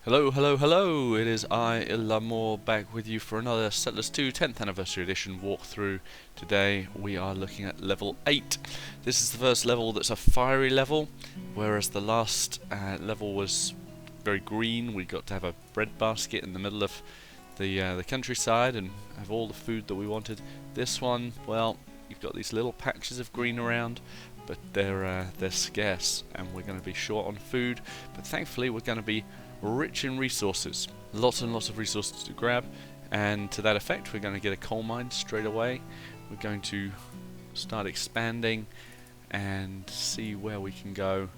Hello, hello, hello! It is I, Ilamore, back with you for another Settlers 2 10th Anniversary Edition walkthrough. Today we are looking at level 8. This is the first level that's a fiery level, whereas the last level was very green. We got to have a bread basket in the middle of the countryside and have all the food that we wanted. This one, well, you've got these little patches of green around, but they're scarce, and we're going to be short on food. But thankfully, we're going to be rich in resources. Lots and lots of resources to grab, and to that effect, we're going to get a coal mine straight away. We're going to start expanding and see where we can go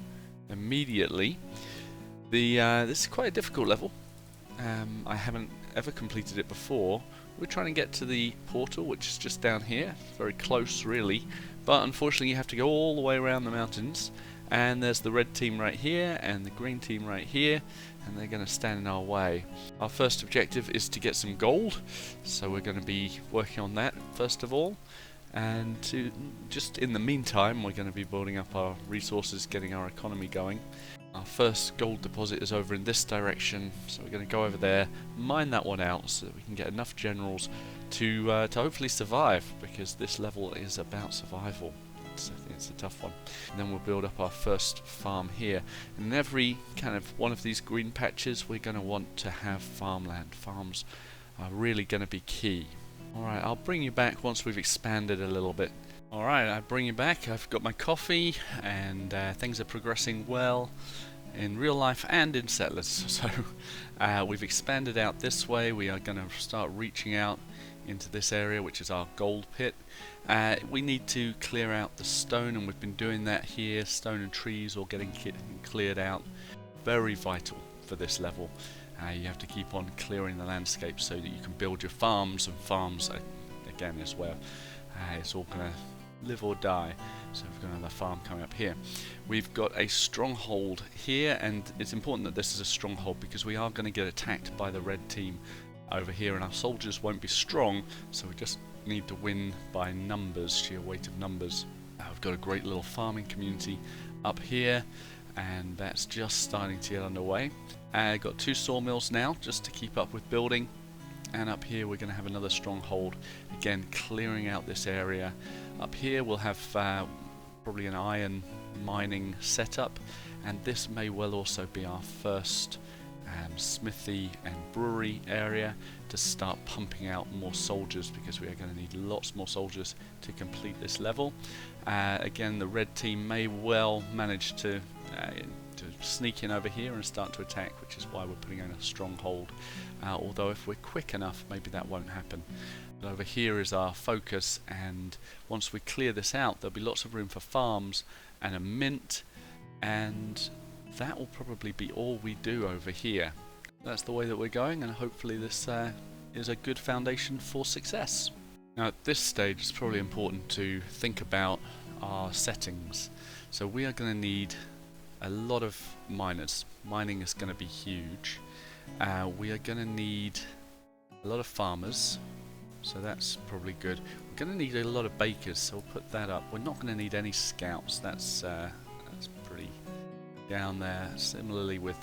immediately. This is quite a difficult level. I haven't ever completed it before. We're trying to get to the portal, which is just down here, very close really, but unfortunately you have to go all the way around the mountains, and there's the red team right here and the green team right here, and they're going to stand in our way. Our first objective is to get some gold, so we're going to be working on that first of all, and just in the meantime we're going to be building up our resources, getting our economy going. Our first gold deposit is over in this direction, so we're going to go over there, mine that one out so that we can get enough generals to hopefully survive, because this level is about survival. I think it's a tough one. And then we'll build up our first farm here. And in every kind of one of these green patches we're going to want to have farmland. Farms are really going to be key. Alright, I'll bring you back once we've expanded a little bit. Alright, I bring you back. I've got my coffee, and things are progressing well in real life and in Settlers. So we've expanded out this way. We are going to start reaching out into this area, which is our gold pit. We need to clear out the stone, and we've been doing that here. Stone and trees all getting cleared out. Very vital for this level. You have to keep on clearing the landscape so that you can build your farms, and farms again is where it's all going to live or die. So we've got another farm coming up here. We've got a stronghold here, and it's important that this is a stronghold because we are going to get attacked by the red team over here, and our soldiers won't be strong, so we just need to win by numbers, sheer weight of numbers. We've got a great little farming community up here, and that's just starting to get underway. Got 2 sawmills now just to keep up with building, and up here we're going to have another stronghold, again clearing out this area. Up here we'll have probably an iron mining setup, and this may well also be our first smithy and brewery area to start pumping out more soldiers, because we are going to need lots more soldiers to complete this level. Again, the red team may well manage to sneak in over here and start to attack, which is why we're putting in a stronghold. Although if we're quick enough, maybe that won't happen. But over here is our focus, and once we clear this out, there'll be lots of room for farms and a mint, and that will probably be all we do over here. That's the way that we're going, and hopefully this is a good foundation for success. Now at this stage it's probably important to think about our settings. So we are going to need a lot of miners. Mining is going to be huge. We are going to need a lot of farmers, so that's probably good. We're going to need a lot of bakers, so we'll put that up. We're not going to need any scouts. That's pretty down there. Similarly with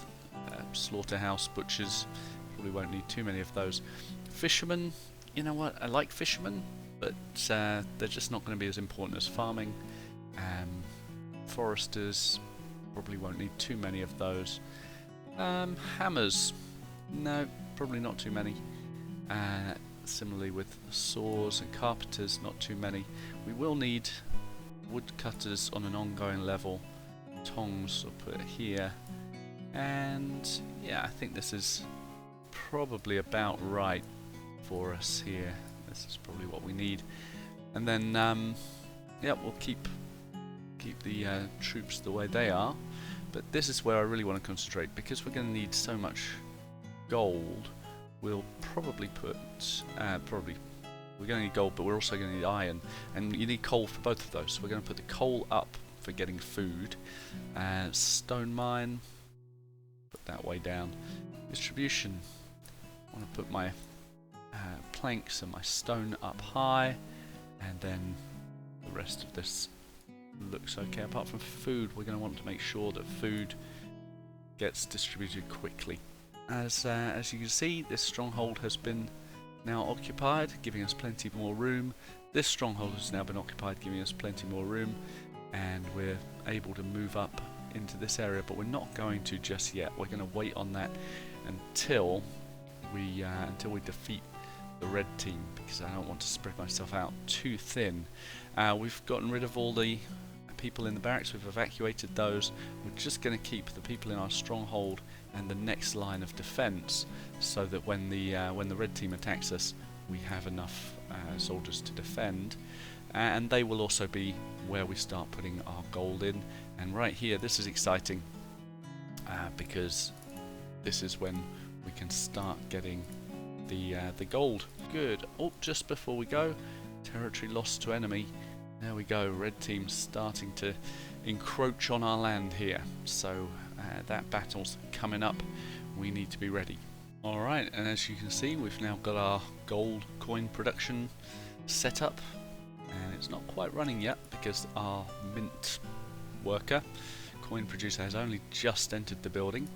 slaughterhouse, butchers, probably won't need too many of those. Fishermen, you know what, I like fishermen, but they're just not going to be as important as farming. Foresters, probably won't need too many of those. Hammers, no, probably not too many. Similarly with saws and carpenters, not too many. We will need woodcutters on an ongoing level. Tongs, I'll put it here, and yeah, I think this is probably about right for us here. This is probably what we need, and then yeah, we'll keep the troops the way they are. But this is where I really want to concentrate, because we're going to need so much gold. We'll probably put we're going to need gold, but we're also going to need iron, and you need coal for both of those. So we're going to put the coal up for getting food. Stone mine, put that way down. Distribution, I want to put my planks and my stone up high, and then the rest of this looks okay. Apart from food, we're going to want to make sure that food gets distributed quickly. As you can see, this stronghold has been now occupied, giving us plenty more room. This stronghold has now been occupied, giving us plenty more room, and we're able to move up into this area, but we're not going to just yet. We're going to wait on that until we defeat the red team, because I don't want to spread myself out too thin. We've gotten rid of all the people in the barracks, we've evacuated those. We're just going to keep the people in our stronghold and the next line of defense, so that when the red team attacks us, we have enough soldiers to defend. And they will also be where we start putting our gold in. And right here, this is exciting, because this is when we can start getting the gold. Good. Oh, just before we go, territory lost to enemy. There we go, red team starting to encroach on our land here. So that battle's coming up. We need to be ready. Alright, and as you can see, we've now got our gold coin production set up. And it's not quite running yet because our mint worker, coin producer, has only just entered the building.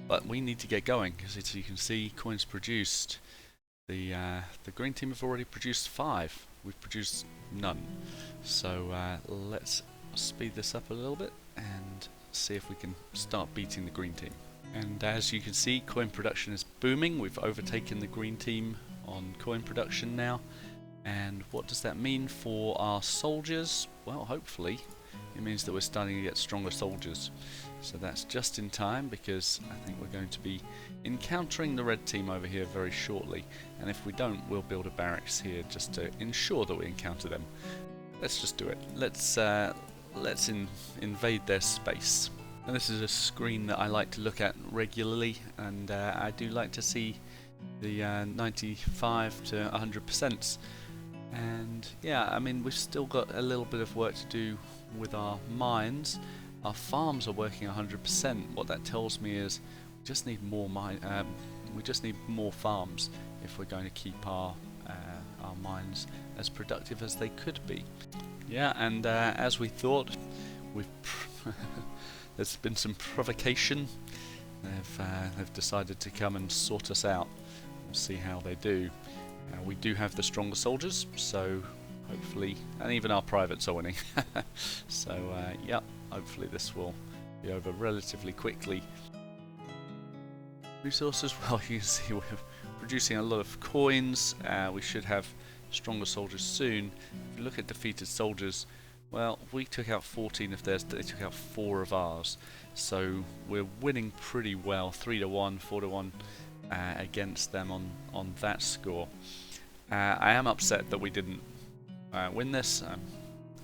But we need to get going, because as you can see, coins produced. The green team have already produced 5. We've produced none. So let's speed this up a little bit and see if we can start beating the green team. And as you can see, coin production is booming. We've overtaken the green team on coin production now. And what does that mean for our soldiers? Well, hopefully it means that we're starting to get stronger soldiers. So that's just in time, because I think we're going to be encountering the red team over here very shortly. And if we don't, we'll build a barracks here just to ensure that we encounter them. Let's just do it. Let's invade their space. And this is a screen that I like to look at regularly, and I do like to see the 95 to 100%. And yeah, I mean, we've still got a little bit of work to do with our mines. Our farms are working 100%. What that tells me is we just need more farms if we're going to keep our mines as productive as they could be. Yeah, and as we thought, there's been some provocation. They've decided to come and sort us out. We'll see how they do. We do have the stronger soldiers, so hopefully, and even our privates are winning. So yeah, hopefully this will be over relatively quickly. Resources, well, you can see we're producing a lot of coins. We should have stronger soldiers soon. If you look at defeated soldiers, well, we took out 14 of theirs, they took out 4 of ours. So we're winning pretty well, 3 to 1, 4 to 1 against them on that score. I am upset that we didn't win this. I'm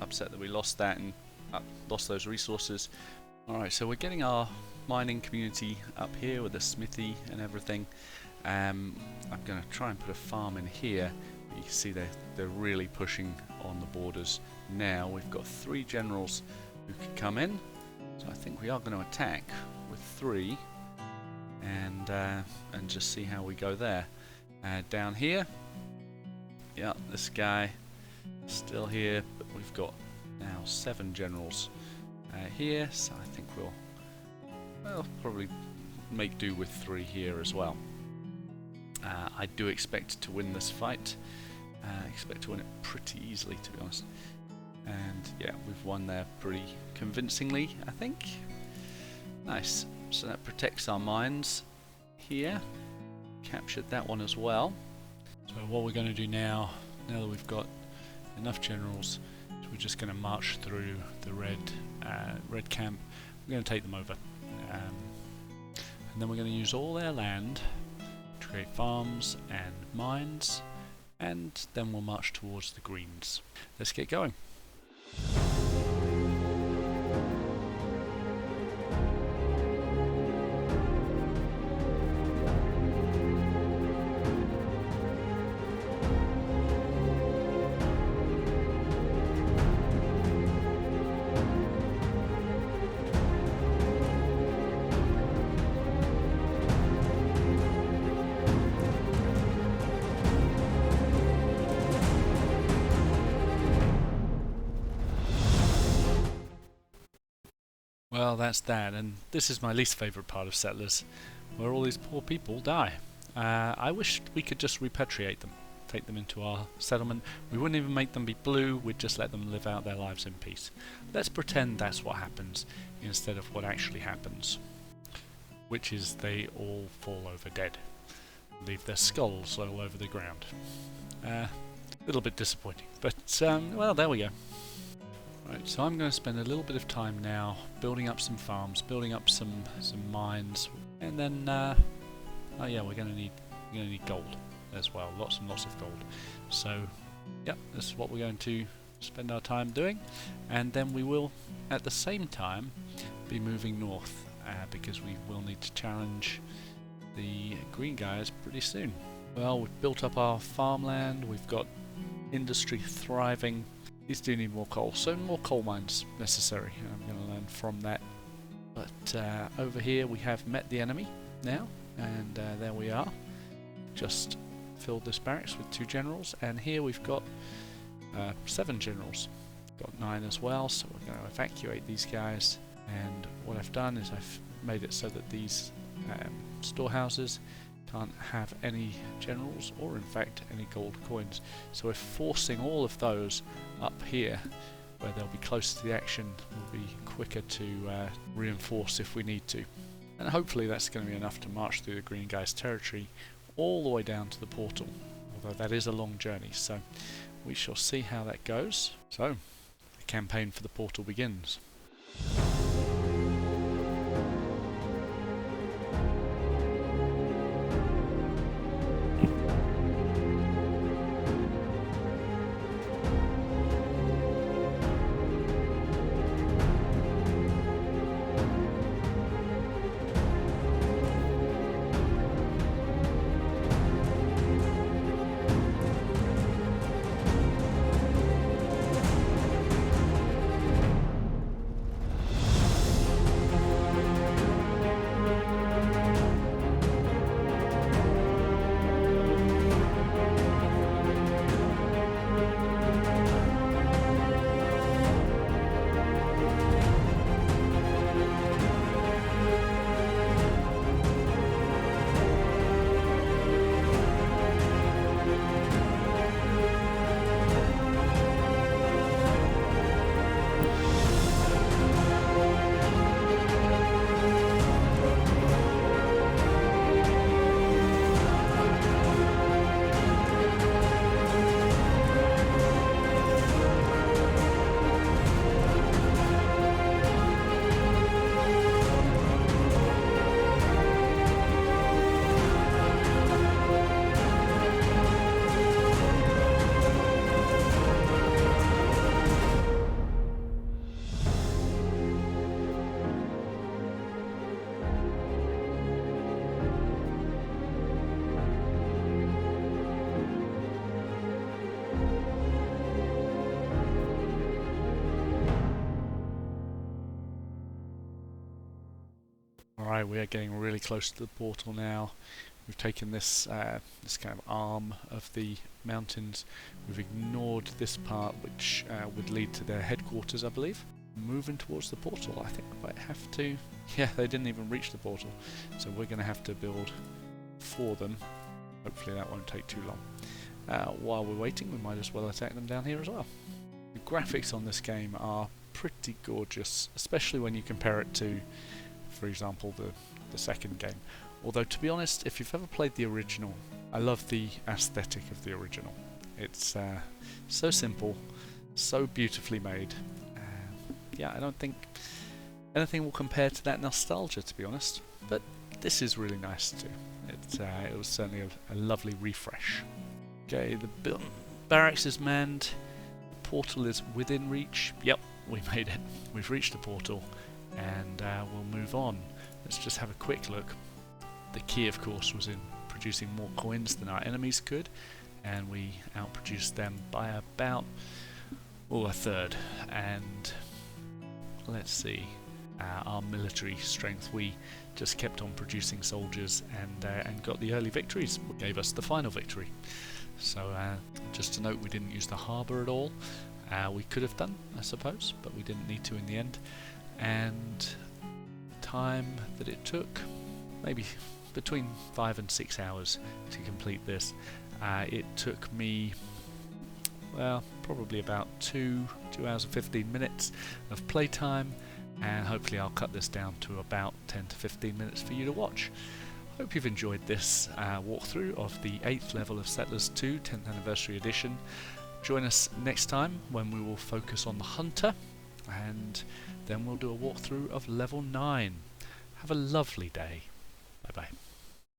upset that we lost that and lost those resources. Alright, so we're getting our mining community up here with the smithy and everything. I'm going to try and put a farm in here. You can see they're really pushing on the borders now. We've got 3 generals who could come in, so I think we are going to attack with 3 and just see how we go there. Down here, yeah, this guy still here, but we've got now 7 generals here, so I think we'll probably make do with 3 here as well. I do expect to win this fight. I expect to win it pretty easily, to be honest. And yeah, we've won there pretty convincingly, I think. Nice. So that protects our mines here. Captured that one as well. So what we're going to do now that we've got enough generals, is we're just going to march through the red camp. We're going to take them over. And then we're going to use all their land to create farms and mines, and then we'll march towards the greens. Let's get going. Well, that's that, and this is my least favourite part of Settlers. where all these poor people die. I wish we could just repatriate them, take them into our settlement. We wouldn't even make them be blue, we'd just let them live out their lives in peace. Let's pretend that's what happens instead of what actually happens, which is they all fall over dead, leave their skulls all over the ground. A little bit disappointing, but well, there we go. Right, so I'm going to spend a little bit of time now building up some farms, building up some mines, and then oh yeah, we're going to need gold as well, lots and lots of gold. So yeah, this is what we're going to spend our time doing, and then we will at the same time be moving north because we will need to challenge the green guys pretty soon. Well, we've built up our farmland, we've got industry thriving. These do need more coal, so more coal mines necessary. I'm going to learn from that. But over here we have met the enemy now, and there we are. Just filled this barracks with 2 generals, and here we've got 7 generals. Got 9 as well, so we're going to evacuate these guys. And what I've done is I've made it so that these storehouses can't have any generals or in fact any gold coins, so we're forcing all of those up here where they'll be closer to the action. We'll be quicker to reinforce if we need to, and hopefully that's going to be enough to march through the green guys territory all the way down to the portal, although that is a long journey, so we shall see how that goes. So the campaign for the portal begins. Alright, we are getting really close to the portal now. We've taken this this kind of arm of the mountains. We've ignored this part which would lead to their headquarters, I believe. Moving towards the portal, I think we might have to... Yeah, they didn't even reach the portal. So we're going to have to build for them. Hopefully that won't take too long. While we're waiting, we might as well attack them down here as well. The graphics on this game are pretty gorgeous, especially when you compare it to, for example, the second game. Although, to be honest, if you've ever played the original, I love the aesthetic of the original. It's so simple, so beautifully made. Yeah, I don't think anything will compare to that nostalgia, to be honest. But this is really nice too. It was certainly a lovely refresh. Okay, the barracks is manned. The portal is within reach. Yep, we made it. We've reached the portal, and we'll move on. Let's just have a quick look. The key, of course, was in producing more coins than our enemies could, and we outproduced them by about a third. And let's see, our military strength, we just kept on producing soldiers and got the early victories, which gave us the final victory. So just to note, we didn't use the harbour at all. We could have done, I suppose, but we didn't need to in the end. And time that it took, maybe between 5 and 6 hours to complete this. It took me, well, probably about 2 hours and 15 minutes of playtime, and hopefully I'll cut this down to about 10 to 15 minutes for you to watch. Hope you've enjoyed this walkthrough of the 8th level of Settlers 2 10th Anniversary Edition. Join us next time when we will focus on the Hunter, and then we'll do a walkthrough of level 9. Have a lovely day. Bye bye.